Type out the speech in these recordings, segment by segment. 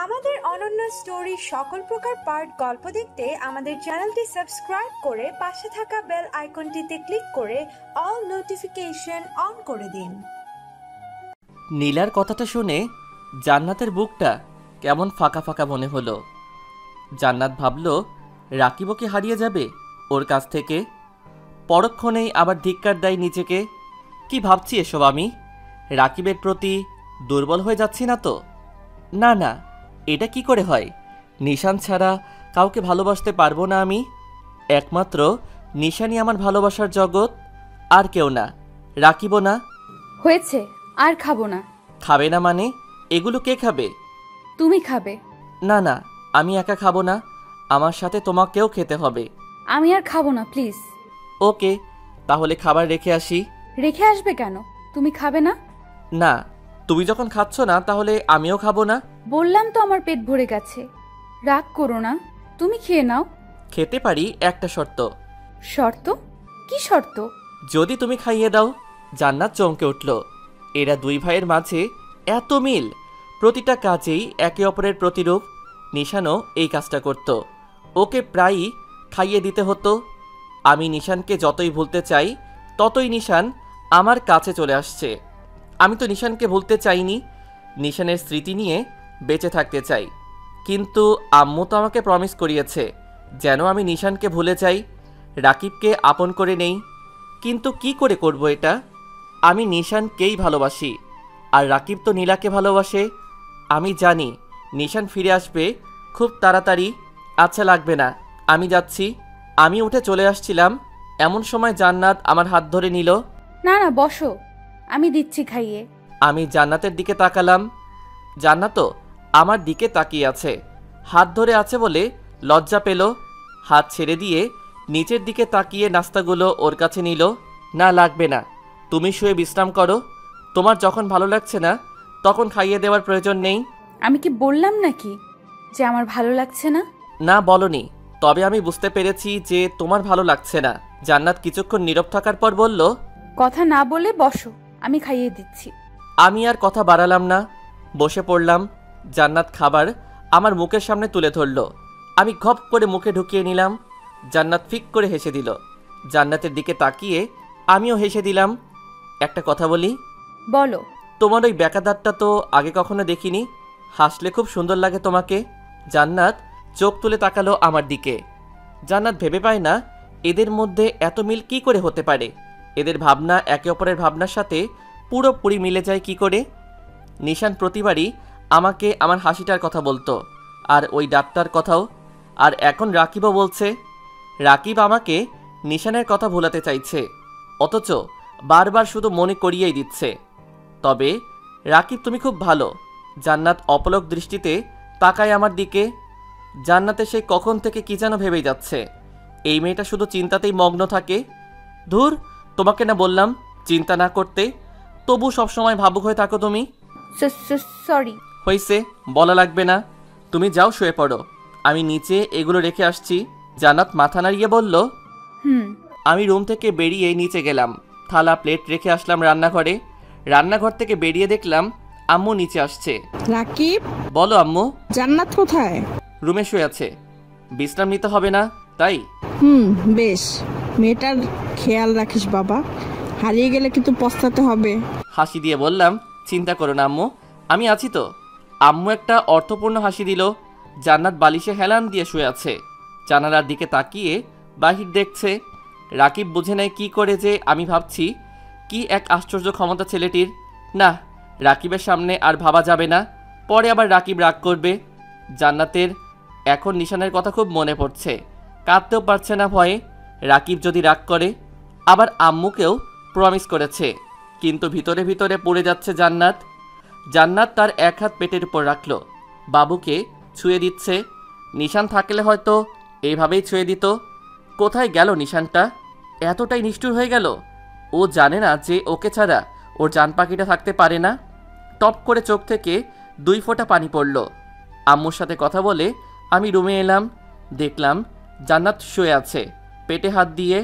আমাদের অনন্য স্টোরি সকল প্রকার পার্ট গল্প দেখতে আমাদের চ্যানেলটি সাবস্ক্রাইব করে পাশে থাকা বেল আইকনটিতে ক্লিক করে অল নোটিফিকেশন অন করে দিন। নীলার কথাটা শুনে জান্নাতের বুকটা কেমন ফাঁকা ফাঁকা মনে হলো। জান্নাত ভাবল রাকিব ওকে হারিয়ে যাবে ওর কাছ থেকে। পরক্ষণেই আবার ধিক্কার দেয় নিজেকে। কি ভাবছি এসব আমি? রাকিবের প্রতি দুর্বল হয়ে যাচ্ছি না তো? না না, এটা কি করে হয়? নিশান ছাড়া কাউকে ভালোবাসতে পারবো না আমি। একমাত্র নিশানই আমার ভালোবাসার জগৎ, আর কেউ না। রাকিবও না। হয়েছে, আর খাবো না। খাবে না মানে? এগুলো কে খাবে? তুমি খাবে। না না, আমি একা খাবো না, আমার সাথে তোমাকেও খেতে হবে। আমি আর খাবো না, প্লিজ। ওকে, তাহলে খাবার রেখে আসি। রেখে আসবে কেন? তুমি খাবে না? না, তুমি যখন খাচ্ছ না তাহলে আমিও খাবো না। বললাম তো আমার পেট ভরে গেছে। রাগ করো না, তুমি খেয়ে নাও। খেতে পারি, একটা শর্ত। শর্ত? কি শর্ত? যদি তুমি খাইয়ে দাও। জান্নাত চমকে উঠল। এরা দুই ভাইয়ের মাঝে এত মিল, প্রতিটা কাজেই একে অপরের প্রতিরূপ। নিশানও এই কাজটা করত, ওকে প্রায়ই খাইয়ে দিতে হতো। আমি নিশানকে যতই ভুলতে চাই ততই নিশান আমার কাছে চলে আসছে। আমি তো নিশানকে ভুলতে চাইনি, নিশানের স্মৃতি নিয়ে বেঁচে থাকতে চাই। কিন্তু আম্মু তো আমাকে প্রমিস করিয়েছে যেন আমি নিশানকে ভুলে যাই, রাকিবকে আপন করে নেই। কিন্তু কি করে করব এটা? আমি নিশানকেই ভালোবাসি, আর রাকিব তো নীলাকে ভালোবাসে। আমি জানি নিশান ফিরে আসবে খুব তাড়াতাড়ি। আচ্ছা, লাগবে না, আমি যাচ্ছি। আমি উঠে চলে আসছিলাম, এমন সময় জান্নাত আমার হাত ধরে নিল। না না, বসো, আমি দিচ্ছি খাইয়ে। আমি জান্নাতের দিকে তাকালাম। জান্নাতও আমার দিকে তাকিয়ে আছে, হাত ধরে আছে বলে লজ্জা পেল। হাত ছেড়ে দিয়ে নিচের দিকে তাকিয়ে নাস্তাগুলো ওর কাছে নিল। না, লাগবে না, তুমি শুয়ে বিশ্রাম করো। তোমার যখন ভালো লাগছে না তখন খাইয়ে দেওয়ার প্রয়োজন নেই। আমি কি বললাম নাকি যে আমার ভালো লাগছে না? না, বলনি, তবে আমি বুঝতে পেরেছি যে তোমার ভালো লাগছে না। জান্নাত কিছুক্ষণ নীরব থাকার পর বলল, কথা না বলে বসো, আমি খাইয়ে দিচ্ছি। আমি আর কথা বাড়ালাম না, বসে পড়লাম। জান্নাত খাবার আমার মুখের সামনে তুলে ধরল। আমি ঘপ করে মুখে ঢুকিয়ে নিলাম। জান্নাত ফিক করে হেসে দিল। জান্নাতের দিকে তাকিয়ে আমিও হেসে দিলাম। একটা কথা বলি? বলো। তোমার ওই ব্যাকাদাঁতটা তো আগে কখনো দেখিনি, হাসলে খুব সুন্দর লাগে তোমাকে। জান্নাত চোখ তুলে তাকালো আমার দিকে। জান্নাত ভেবে পায় না এদের মধ্যে এত মিল কি করে হতে পারে। এদের ভাবনা একে অপরের ভাবনার সাথে পুরোপুরি মিলে যায় কি করে। নিশান প্রতিবারই আমাকে আমার হাসিটার কথা বলতো, আর ওই দাঁতটার কথাও। আর এখন রাকিবও বলছে। রাকিব আমাকে নিশানের কথা ভোলাতে চাইছে, অথচ বারবার শুধু মনে করিয়েই দিচ্ছে। তবে রাকিব, তুমি খুব ভালো। জান্নাত অপলক দৃষ্টিতে তাকায় আমার দিকে। জান্নাতে সে কখন থেকে কি যেন ভেবেই যাচ্ছে। এই মেয়েটা শুধু চিন্তাতেই মগ্ন থাকে। ধুর, তোমাকে না বললাম চিন্তা না করতে, তবু সবসময় ভাবুক হয়ে থাকো তুমি। সরি। হয়েছে, বলা লাগবে না, তুমি যাও শুয়ে পড়ো, আমি নিচে এগুলো রেখে আসছি। জান্নাত মাথা নাড়িয়ে বলল, আমি রুম থেকে বেরিয়ে নিচে গেলাম, থালা প্লেট রেখে আসলাম রান্নাঘরে। রান্নাঘর থেকে বেরিয়ে দেখলাম আম্মু নিচে আসছে। রাকিব, বলো আম্মু। জান্নাত কোথায়? রুমে শুয়ে আছে, বিশ্রাম নিতে হবে না তাই। বেশ, মেয়েটার খেয়াল রাখিস বাবা, হারিয়ে গেলে কিন্তু পস্তাতে হবে। হাসি দিয়ে বললাম, চিন্তা করো না আম্মু, আমি আছি তো। আম্মু একটা অর্থপূর্ণ হাসি দিল। জান্নাত বালিশে হেলান দিয়ে শুয়ে আছে, জানালার দিকে তাকিয়ে বাহির দেখছে। রাকিব বুঝে নেয় কি করে যে আমি ভাবছি। কি এক আশ্চর্য ক্ষমতা ছেলেটির। না, রাকিবের সামনে আর ভাবা যাবে না, পরে আবার রাকিব রাগ করবে। জান্নাতের এখন নিশানের কথা খুব মনে পড়ছে, কাঁদতেও পারছে না ভয়ে। রাকিব যদি রাগ করে। আবার আম্মুকেও প্রমিস করেছে, কিন্তু ভিতরে ভিতরে পড়ে যাচ্ছে জান্নাত। জান্নাত তার এক হাত পেটের উপর রাখল, বাবুকে ছুঁয়ে দিচ্ছে। নিশান থাকলে হয়তো এইভাবেই ছুঁয়ে দিত। কোথায় গেল নিশানটা? এতটাই নিষ্ঠুর হয়ে গেল। ও জানে না যে ওকে ছাড়া ওর জান পাখিটা থাকতে পারে না। টপ করে চোখ থেকে 2 ফোঁটা পানি পড়ল। আম্মুর সাথে কথা বলে আমি রুমে এলাম, দেখলাম জান্নাত শুয়ে আছে পেটে হাত দিয়ে।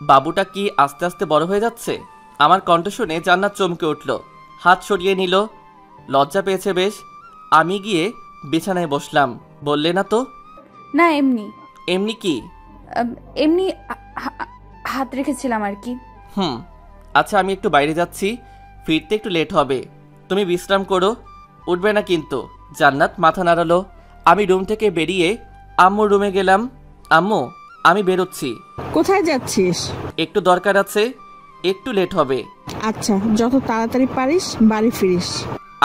বাবুটা কি আস্তে আস্তে বড় হয়ে যাচ্ছে? আমার কণ্ঠ শুনে জান্নাত চমকে উঠল, হাত সরিয়ে নিল। লজ্জা পেয়েছে বেশ। আমি গিয়ে বিছানায় বসলাম। বললে না তো? না, এমনি এমনি কি? এমনি হাত রেখেছিলাম আর কি। আচ্ছা, আমি একটু বাইরে যাচ্ছি, ফিরতে একটু লেট হবে, তুমি বিশ্রাম করো, উঠবে না কিন্তু। জান্নাত মাথা নাড়ালো। আমি রুম থেকে বেরিয়ে আম্মুর রুমে গেলাম। আম্মু, আমি বেরোচ্ছি। কোথায় যাচ্ছিস? একটু দরকার আছে, একটু লেট হবে। আচ্ছা, যত তাড়াতাড়ি পারিস বাড়ি ফিরিস।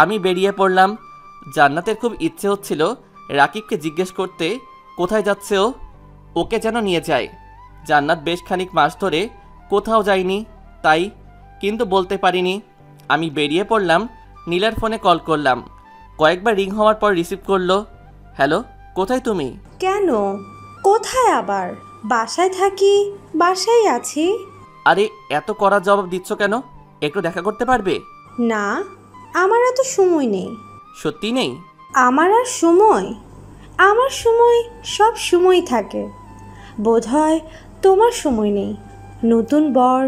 আমি বেরিয়ে পড়লাম। জান্নাতের খুব ইচ্ছে হচ্ছিল রাকিবকে জিজ্ঞেস করতে কোথায় যাচ্ছে ও, ওকে যেন নিয়ে যায়। জান্নাত বেশ খানিক মাস ধরে কোথাও যায়নি, তাই, কিন্তু বলতে পারিনি। আমি বেরিয়ে পড়লাম। নীলার ফোনে কল করলাম। কয়েকবার রিং হওয়ার পর রিসিভ করলো। হ্যালো, কোথায় তুমি? কেন? কোথায় আবার? বাসায় থাকি, বাসায় আছি। আরে এত কড়া জবাব দিচ্ছ কেন? একটু দেখা করতে পারবে? না, আমার এত সময় নেই। সত্যি নেই? আমার আর সময়? আমার সময় সব সময় থাকে। বোধহয় তোমার সময় নেই। নতুন বর,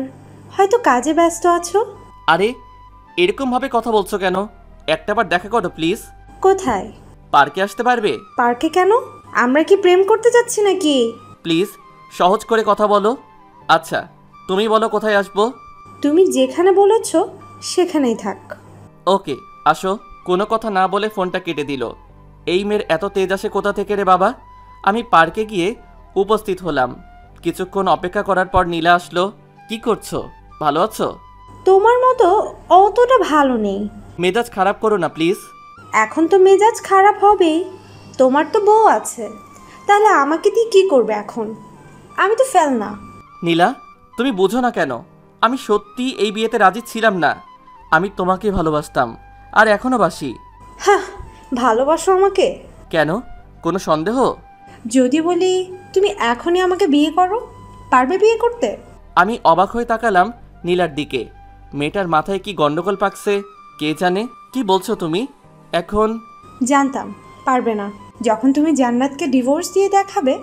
হয়তো কাজে ব্যস্ত আছো। আরে এরকমভাবে কথা বলছো কেন? একটাবার দেখা করো প্লিজ। কোথায়? পার্কে আসতে পারবে? পার্কে কেন? আমরা কি প্রেম করতে যাচ্ছি নাকি? প্লিজ সহজ করে কথা বলো। আচ্ছা, তুমি বলো কোথায় আসবো? তুমি যেখানে বলেছ সেখানেই থাক। ওকে, আসো। কোনো কথা না বলে ফোনটা কেটে দিল। এই মেয়ের এত তেজ আসে কোথা থেকে রে বাবা? আমি পার্কে গিয়ে উপস্থিত হলাম। কিছুক্ষণ অপেক্ষা করার পর নীলা আসলো। কি করছো? ভালো আছো? তোমার মতো অতটা ভালো নেই। মেজাজ খারাপ করো না প্লিজ। এখন তো মেজাজ খারাপ হবেই। তোমার তো বউ আছে, তাহলে আমাকে দিয়ে কি করবে এখন? আমি তো ফেল না। নীলা, তুমি বোঝো না কেন? আমি সত্যি এই বিয়েতে রাজি ছিলাম না। আমি তোমাকে ভালোবাসতাম, আর এখনো বাসি। হ্যাঁ, ভালোবাসো আমাকে? কেন, কোনো সন্দেহ? যদি বলি তুমি এখনই আমাকে বিয়ে করো, পারবে বিয়ে করতে? আমি অবাক হয়ে তাকালাম নীলার দিকে। মেয়েটার মাথায় কি গন্ডগোল পাকছে কে জানে। কি বলছো তুমি এখন? জানতাম পারবে না। যখন তুমি জান্নাতকে ডিভোর্স দিয়ে দেখাবে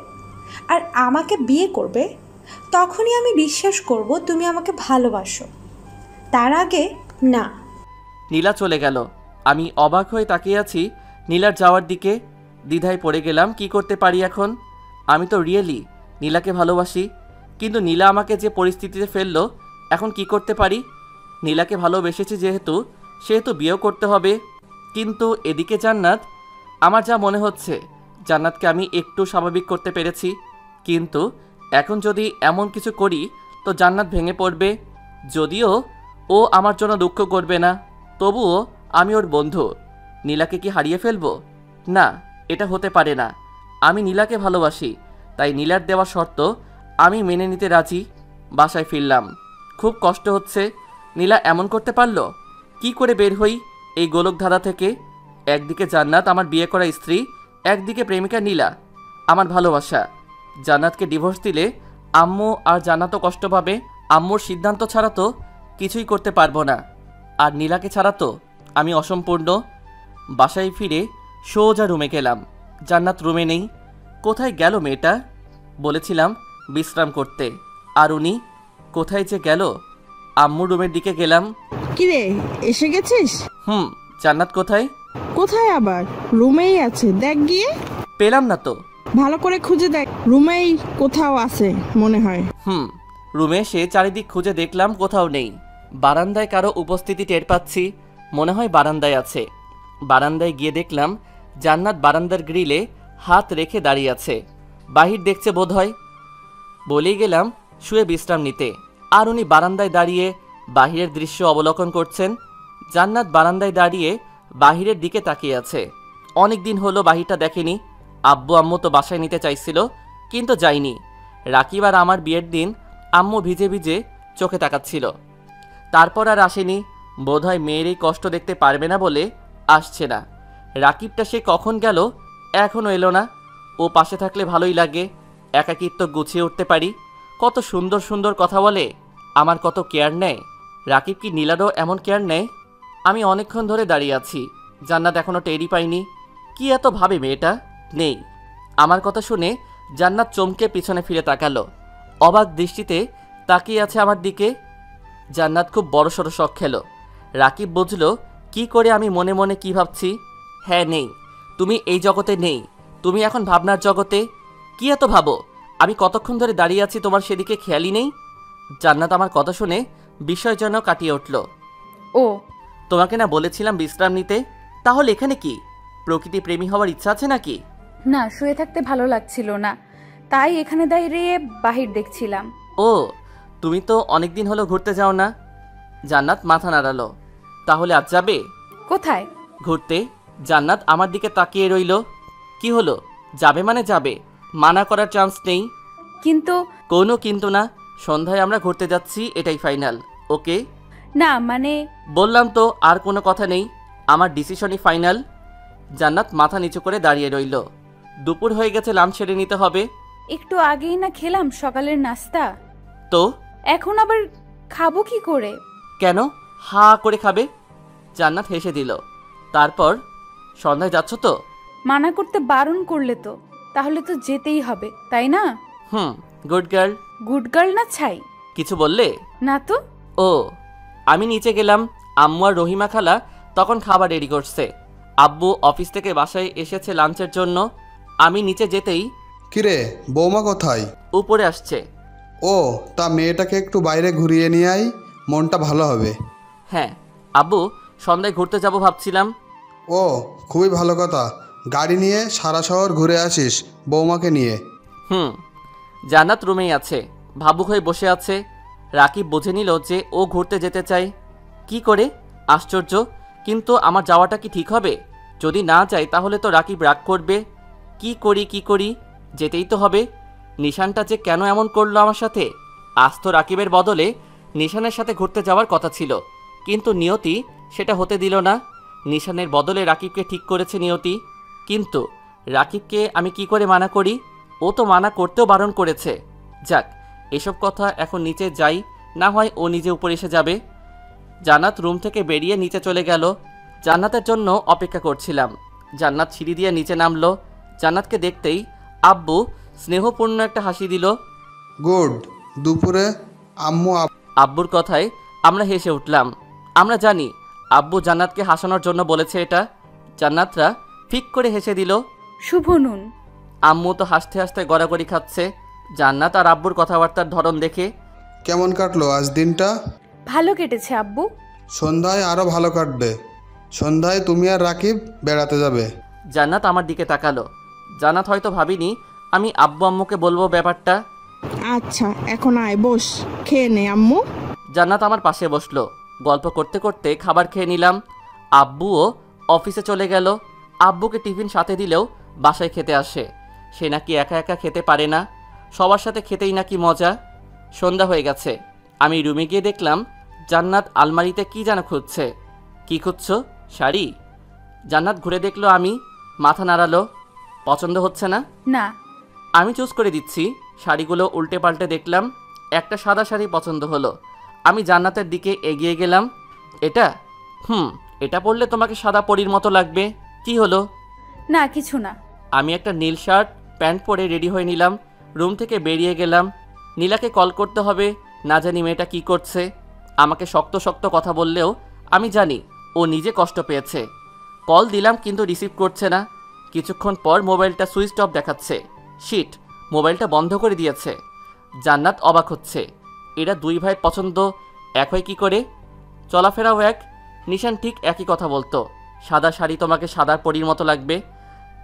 আর আমাকে বিয়ে করবে, তখনই আমি বিশ্বাস করব তুমি আমাকে ভালোবাসো। তার আগে না। নীলা চলে গেল। আমি অবাক হয়ে তাকিয়ে আছি নীলার যাওয়ার দিকে। দ্বিধায় পড়ে গেলাম, কি করতে পারি এখন? আমি তো রিয়েলি নীলাকে ভালোবাসি, কিন্তু নীলা আমাকে যে পরিস্থিতিতে ফেললো, এখন কি করতে পারি? নীলাকে ভালোবেসেছি সেহেতু বিয়েও করতে হবে। কিন্তু এদিকে জান্নাত, আমার যা মনে হচ্ছে জান্নাতকে আমি একটু স্বাভাবিক করতে পেরেছি, কিন্তু এখন যদি এমন কিছু করি তো জান্নাত ভেঙে পড়বে। যদিও ও আমার জন্য দুঃখ করবে না, তবুও আমি ওর বন্ধু। নীলাকে কি হারিয়ে ফেলবো? না, এটা হতে পারে না। আমি নীলাকে ভালোবাসি, তাই নীলার দেওয়া শর্ত আমি মেনে নিতে রাজি। বাসায় ফিরলাম, খুব কষ্ট হচ্ছে। নীলা এমন করতে পারলো? কি করে বের হই এই গোলকধাঁধা থেকে? একদিকে জান্নাত আমার বিয়ে করা স্ত্রী, একদিকে প্রেমিকা নীলা আমার ভালোবাসা। জান্নাতকে ডিভোর্স দিলে আম্মু আর জান্নাতও কষ্ট পাবে। আম্মুর সিদ্ধান্ত ছাড়া তো কিছুই করতে পারবো না, আর নীলাকে ছাড়া তো আমি অসম্পূর্ণ। বাসায় ফিরে সোজা রুমে গেলাম। জান্নাত রুমে নেই। কোথায় গেল মেয়েটা? বলেছিলাম বিশ্রাম করতে, আর উনি কোথায় যে গেল? আম্মুর রুমের দিকে গেলাম। কিরে, এসে গেছিস? জান্নাত কোথায়? কোথায় আবার? রুমেই আছে, দেখ গিয়ে। পেলাম না তো। ভালো করে খুঁজে দেখ, রুমেই কোথাও আছে মনে হয়। রুমে এসে চারিদিক খুঁজে দেখলাম, কোথাও নেই। বারান্দায় কারো উপস্থিতি টের পাচ্ছি, মনে হয় বারান্দায় আছে। বারান্দায় গিয়ে দেখলাম জান্নাত বারান্দার গ্রিলে হাত রেখে দাঁড়িয়ে আছে, বাহির দেখছে বোধহয়। বলেই গেলাম শুয়ে বিশ্রাম নিতে, আর উনি বারান্দায় দাঁড়িয়ে বাহিরের দৃশ্য অবলোকন করছেন। জান্নাত বারান্দায় দাঁড়িয়ে বাহিরের দিকে তাকিয়ে আছে। অনেক দিন হলো বাহিরটা দেখেনি। আব্বু আম্মু তো বাসায় নিতে চাইছিল, কিন্তু যাইনি। রাকিব আর আমার বিয়ের দিন আম্মু ভিজে ভিজে চোখে তাকাচ্ছিল, তারপর আর আসেনি। বোধহয় মেয়ের এই কষ্ট দেখতে পারবে না বলে আসছে না। রাকিবটা সে কখন গেল, এখনও এলো না। ও পাশে থাকলে ভালোই লাগে, একাকিত্ব গুছিয়ে উঠতে পারি। কত সুন্দর সুন্দর কথা বলে, আমার কত কেয়ার নেয়। রাকিব কি নীলারও এমন কেয়ার নেয়? আমি অনেকক্ষণ ধরে দাঁড়িয়ে আছি, জান্নাত এখনও টেরই পাইনি। কি এত ভাবে মেয়েটা? নেই। আমার কথা শুনে জান্নাত চমকে পিছনে ফিরে তাকালো, অবাক দৃষ্টিতে তাকিয়ে আছে আমার দিকে। জান্নাত খুব বড়সড় শখ খেলো। রাকিব বুঝলো কি করে আমি মনে মনে কি ভাবছি। হ্যাঁ, নেই। তুমি এই জগতে নেই, তুমি এখন ভাবনার জগতে। কি এত ভাবো? আমি কতক্ষণ ধরে দাঁড়িয়ে আছি তোমার সেদিকে খেয়ালই নেই। জান্নাত আমার কথা শুনে বিস্ময়জনক কাটিয়ে উঠল। ও তোমাকে না বলেছিলাম বিশ্রাম নিতে? তাহলে এখানে কি? প্রকৃতি প্রেমী হওয়ার ইচ্ছা আছে নাকি? না, শুয়ে থাকতে ভালো লাগছিল না, তাই এখানে দাঁড়িয়ে বাহির দেখছিলাম। ও, তুমি তো অনেকদিন হলো ঘুরতে যাও না। জান্নাত মাথা নাড়ালো। তাহলে আজ যাবে? কোথায়? ঘুরতে। জান্নাত আমার দিকে তাকিয়ে রইল। কি হলো? যাবে মানে যাবে, মানা করার চান্স নেই। কিন্তু কোনো কিন্তু না, সন্ধ্যায় আমরা ঘুরতে যাচ্ছি, এটাই ফাইনাল। ওকে? না মানে বললাম তো, আর কোনো কথা নেই, আমার ডিসিশনই ফাইনাল। জান্নাত মাথা নিচু করে দাঁড়িয়ে রইল। দুপুর হয়ে গেছে, লাঞ্চ সেরে নিতে হবে। একটু আগেই না খেলাম সকালের নাস্তা, তো এখন আবার খাবো কি করে? কেন হা করে খাবে? জান্নাত হেসে দিল। তারপর, সন্ধ্যায় যাচ্ছ তো? মানা করতে বারণ করলে তো, তাহলে তো যেতেই হবে, তাই না? Good girl. গুড গার্ল না ছাই? কিছু বললে? না তো। ও, আমি নিচে গেলাম। আম্মু আর রহিমা খালা তখন খাবার রেডি করছে। আব্বু অফিস থেকে বাসায় এসেছে লাঞ্চের জন্য। আমি নিচে যেতেই, কিরে বৌমা কোথায়? উপরে আসছে। ও, তা মেয়েটাকে একটু বাইরে ঘুরিয়ে নিয়ে আই, মনটা ভালো হবে। হ্যাঁ আব্বু, সন্ধ্যায় ঘুরতে যাব ভাবছিলাম। ও, খুবই ভালো কথা। গাড়ি নিয়ে সারা শহর ঘুরে আসিস বৌমাকে নিয়ে। জান্নাত রুমেই আছে, ভাবুক হয়ে বসে আছে। রাকিব বুঝে নিল যে ও ঘুরতে যেতে চায়। কি করে? আশ্চর্য। কিন্তু আমার যাওয়াটা কি ঠিক হবে? যদি না যাই তাহলে তো রাকিব রাগ করবে। কি করি? যেতেই তো হবে। নিশানটা যে কেন এমন করলো আমার সাথে? আজ তো রাকিবের বদলে নিশানের সাথে ঘুরতে যাওয়ার কথা ছিল, কিন্তু নিয়তি সেটা হতে দিল না। নিশানের বদলে রাকিবকে ঠিক করেছে নিয়তি। কিন্তু রাকিবকে আমি কি করে মানা করি? ও তো মানা করতেও বারণ করেছে। যাক, এসব কথা এখন নিচে যাই, না হয় ও নিজে উপরে এসে যাবে। জান্নাত রুম থেকে বেরিয়ে নিচে চলে গেল। জান্নাতের জন্য অপেক্ষা করছিলাম। জান্নাত সিঁড়ি দিয়ে নিচে নামলো। জান্নাতকে দেখতেই আব্বু স্নেহপূর্ণ একটা হাসি দিল। গুড। দুপুরে আম্মু আব্বুর কথায় আমরা হেসে উঠলাম। আমরা জানি আব্বু জান্নাতকে হাসানোর জন্য বলেছে এটা। জান্নাতরা ফিক করে হেসে দিল। শুভ নুন। আম্মু তো হাসতে হাসতে গড়াগড়ি খাচ্ছে জান্নাত আর আব্বুর কথাবার্তার ধরন দেখে। কেমন কাটলো আজ দিনটা? ভালো কেটেছে আব্বু। সন্ধ্যায় আরও ভালো কাটবে। সন্ধ্যায় তুমি আর রাকিব বেড়াতে যাবে। জান্নাত আমার দিকে তাকালো। জান্নাত হয়তো ভাবিনি আমি আব্বু আম্মুকে বলবো ব্যাপারটা। আচ্ছা, এখন আয় বস, খেয়ে নে আম্মু। জান্নাত আমার পাশে বসলো। গল্প করতে করতে খাবার খেয়ে নিলাম। আব্বুও অফিসে চলে গেল। আব্বুকে টিফিন সাথে দিলেও বাসায় খেতে আসে। সে নাকি একা একা খেতে পারে না, সবার সাথে খেতেই নাকি মজা। সন্ধ্যা হয়ে গেছে। আমি রুমে গিয়ে দেখলাম জান্নাত আলমারিতে কি যেন খুঁজছে। কি খুঁজছো? শাড়ি? জান্নাত ঘুরে দেখলো, আমি মাথা নাড়ালো। পছন্দ হচ্ছে না? না। আমি চুজ করে দিচ্ছি। শাড়িগুলো উল্টে পাল্টে দেখলাম। একটা সাদা শাড়ি পছন্দ হলো। আমি জান্নাতের দিকে এগিয়ে গেলাম। এটা? এটা পরলে তোমাকে সাদা পরীর মতো লাগবে। কি হলো? না কিছু না। আমি একটা নীল শার্ট প্যান্ট পরে রেডি হয়ে নিলাম। রুম থেকে বেরিয়ে গেলাম। নীলাকে কল করতে হবে, না জানি মেয়েটা কি করছে। আমাকে শক্ত শক্ত কথা বললেও আমি জানি ও নিজে কষ্ট পেয়েছে। কল দিলাম কিন্তু রিসিভ করছে না। কিছুক্ষণ পর মোবাইলটা সুইচ অফ দেখাচ্ছে। শিট, মোবাইলটা বন্ধ করে দিয়েছে। জান্নাত অবাক হচ্ছে, এরা দুই ভাইয়ের পছন্দ এক হয় কি করে? চলাফেরাও এক। নিশান ঠিক একই কথা বলতো, সাদা শাড়ি তোমাকে সাদা পরীর মতো লাগবে।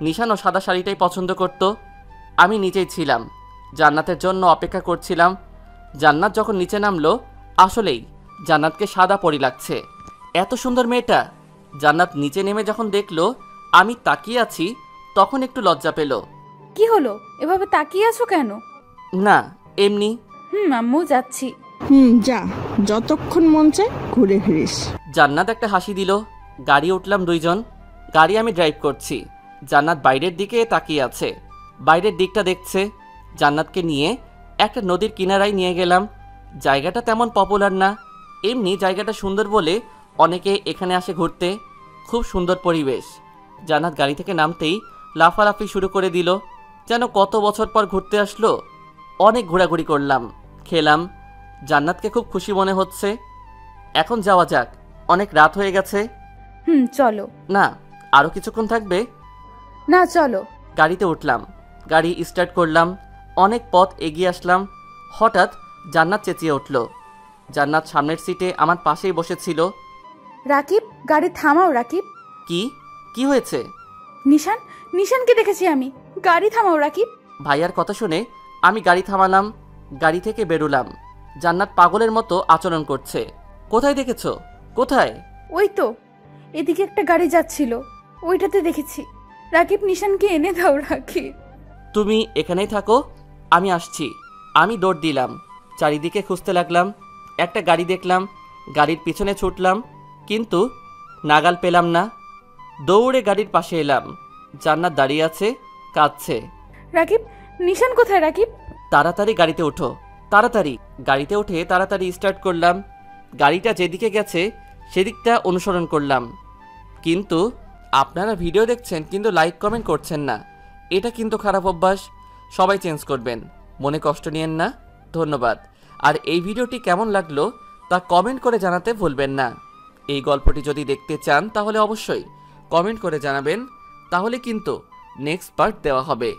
নিশানও সাদা শাড়িটাই পছন্দ করত। আমি নিচেই ছিলাম, জান্নাতের জন্য অপেক্ষা করছিলাম। জান্নাত যখন নিচে নামলো, আসলেই জান্নাতকে সাদা পরী লাগছে। এত সুন্দর মেয়েটা। জান্নাত নিচে নেমে যখন দেখলো আমি তাকিয়ে আছি, তখন একটু লজ্জা পেল। কি হলো, এভাবে তাকিয়ে আছো কেন? না, এমনি। আম্মু যাচ্ছি। যা, যতক্ষণ মন চায় ঘুরে ফিরিস। জান্নাত একটা হাসি দিল। গাড়ি উঠলাম দুইজন। গাড়ি আমি ড্রাইভ করছি। জান্নাত বাইরের দিকে তাকিয়ে আছে, বাইরের দিকটা দেখছে। জান্নাতকে নিয়ে একটা নদীর কিনারায় নিয়ে গেলাম। জায়গাটা তেমন পপুলার না, এমনি জায়গাটা সুন্দর বলে অনেকে এখানে আসে ঘুরতে। খুব সুন্দর পরিবেশ। জান্নাত গাড়ি থেকে নামতেই লাফালাফি শুরু করে দিল, যেন কত বছর পর ঘুরতে আসলো। অনেক ঘোরাঘুরি করলাম, খেলাম। জান্নাতকে খুব খুশি মনে হচ্ছে। এখন যাওয়া যাক, অনেক রাত হয়ে গেছে। চলো। না, আরও কিছুক্ষণ থাকবে? না চলো। গাড়িতে উঠলাম, গাড়ি স্টার্ট করলাম, অনেক পথ এগিয়ে আসলাম। হঠাৎ জান্নাত চেঁচিয়ে উঠল। জান্নাত সামনের সিটে আমার পাশেই বসেছিল। রাকিব, গাড়ি থামাও রাকিব। কি কি হয়েছে? নিশান, নিশানকে দেখেছি আমি। গাড়ি থামাও রাকিব। ভাইয়ার কথা শুনে আমি গাড়ি থামালাম, গাড়ি থেকে বেরোলাম। জান্নাত পাগলের মতো আচরণ করছে। কোথায় দেখেছো? কোথায়? ওই তো এদিকে একটা গাড়ি যাচ্ছিল, ওইটাতে দেখেছি। রাকিব, নিশানকে এনে দাও রাকিব। তুমি এখানেই থাকো, আমি আসছি। আমি দৌড় দিলাম, চারিদিকে খুঁজতে লাগলাম। একটা গাড়ি দেখলাম, গাড়ির পিছনে ছুটলাম, কিন্তু নাগাল পেলাম না। দৌড়ে গাড়ির পাশে এলাম। জান্নাত দাঁড়িয়ে আছে, কাঁদছে। রাকিব, নিশান কোথায় রাকিব? তাড়াতাড়ি গাড়িতে ওঠো, তাড়াতাড়ি। গাড়িতে উঠে তাড়াতাড়ি স্টার্ট করলাম। গাড়িটা যেদিকে গেছে সেদিকটা অনুসরণ করলাম। কিন্তু আপনারা ভিডিও দেখছেন কিন্তু লাইক কমেন্ট করছেন না, এটা কিন্তু খারাপ অভ্যাস। সবাই চেঞ্জ করবেন, মনে কষ্ট নিয়েন না। ধন্যবাদ। আর এই ভিডিওটি কেমন লাগলো তা কমেন্ট করে জানাতে ভুলবেন না। এই গল্পটি যদি দেখতে চান তাহলে অবশ্যই কমেন্ট করে জানাবেন, তাহলে কিন্তু নেক্সট পার্ট দেওয়া হবে।